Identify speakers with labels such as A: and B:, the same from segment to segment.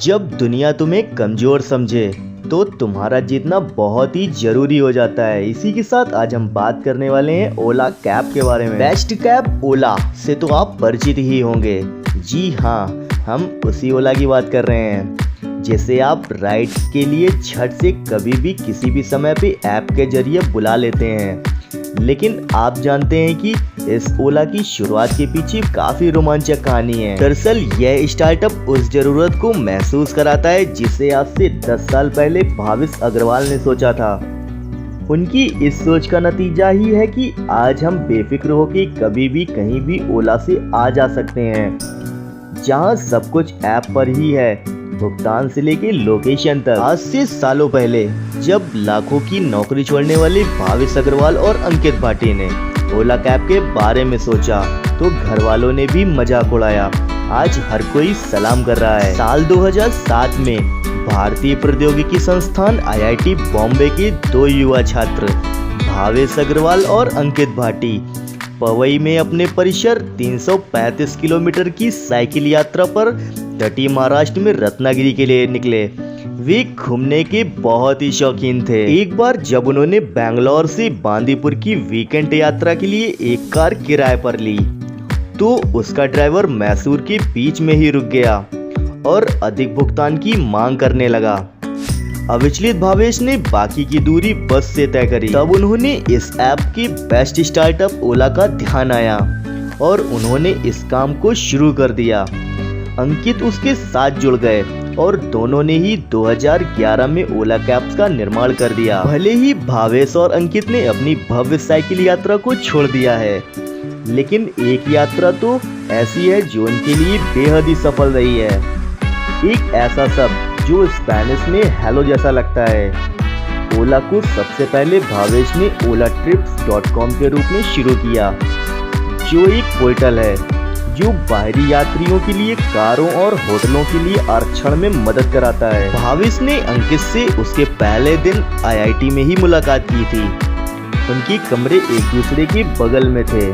A: जब दुनिया तुम्हें कमजोर समझे तो तुम्हारा जीतना बहुत ही जरूरी हो जाता है। इसी के साथ आज हम बात करने वाले हैं ओला कैब के बारे में। बेस्ट कैब ओला से तो आप परिचित ही होंगे। जी हाँ, हम उसी ओला की बात कर रहे हैं जिसे आप राइड के लिए झट से कभी भी किसी भी समय पे ऐप के जरिए बुला लेते हैं। लेकिन आप जानते हैं कि इस ओला की शुरुआत के पीछे काफी रोमांचक कहानी है। दरअसल यह स्टार्टअप उस जरूरत को महसूस कराता है जिसे आज से 10 साल पहले भावेश अग्रवाल ने सोचा था। उनकी इस सोच का नतीजा ही है कि आज हम बेफिक्र होकर कभी भी कहीं भी ओला से आ जा सकते हैं, जहां सब कुछ ऐप पर ही है, भुगतान से लेके लोकेशन तक। आज से सालों पहले जब लाखों की नौकरी छोड़ने वाले भावेश अग्रवाल और अंकित भाटी ने ओला कैब के बारे में सोचा तो घर वालों ने भी मजाक उड़ाया। आज हर कोई सलाम कर रहा है। साल 2007 में भारतीय प्रौद्योगिकी संस्थान IIT बॉम्बे के 2 युवा छात्र भावेश अग्रवाल और अंकित भाटी पवई में अपने परिसर 335 किलोमीटर की साइकिल यात्रा पर तटीय महाराष्ट्र में रत्नागिरी के लिए निकले। वे घूमने के बहुत ही शौकीन थे। एक बार जब उन्होंने बैंगलोर से बांदीपुर की वीकेंड यात्रा के लिए एक कार किराए पर ली तो उसका ड्राइवर मैसूर के बीच में ही रुक गया और अधिक भुगतान की मांग करने लगा। अविचलित भावेश ने बाकी की दूरी बस से तय करी। तब उन्होंने इस ऐप के बेस्ट स्टार्टअप ओला का ध्यान आया और उन्होंने इस काम को शुरू कर दिया। अंकित उसके साथ जुड़ गए और दोनों ने ही 2011 में ओला कैब्स का निर्माण कर दिया। भले ही भावेश और अंकित ने अपनी भव्य साइकिल यात्रा को छोड़ दिया है, लेकिन एक यात्रा तो ऐसी है जो उनके लिए बेहद ही सफल रही है। एक ऐसा शब्द जो स्पेनिश में हेलो जैसा लगता है। ओला को सबसे पहले भावेश ने olatrips.com के रूप में शुरू किया, जो एक पोर्टल है जो बाहरी यात्रियों के लिए कारों और होटलों के लिए आरक्षण में मदद कराता है। भावेश ने अंकित से उसके पहले दिन IIT में ही मुलाकात की थी। उनके कमरे एक दूसरे के बगल में थे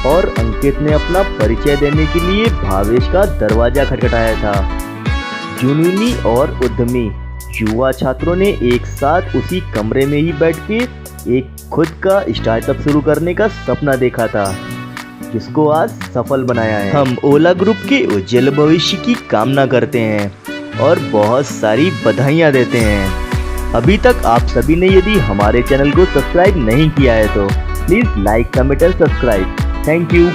A: और अंकित ने अपना परिचय देने के लिए भावेश का दरवाजा खटखटाया था। जुनूनी और उद्यमी युवा छात्रों ने एक साथ उसी कमरे में ही बैठ के एक खुद का स्टार्टअप शुरू करने का सपना देखा था, जिसको आज सफल बनाया है। हम ओला ग्रुप के उज्जवल भविष्य की कामना करते हैं और बहुत सारी बधाइयां देते हैं। अभी तक आप सभी ने यदि हमारे चैनल को सब्सक्राइब नहीं किया है तो प्लीज लाइक, कमेंट और सब्सक्राइब। Thank you.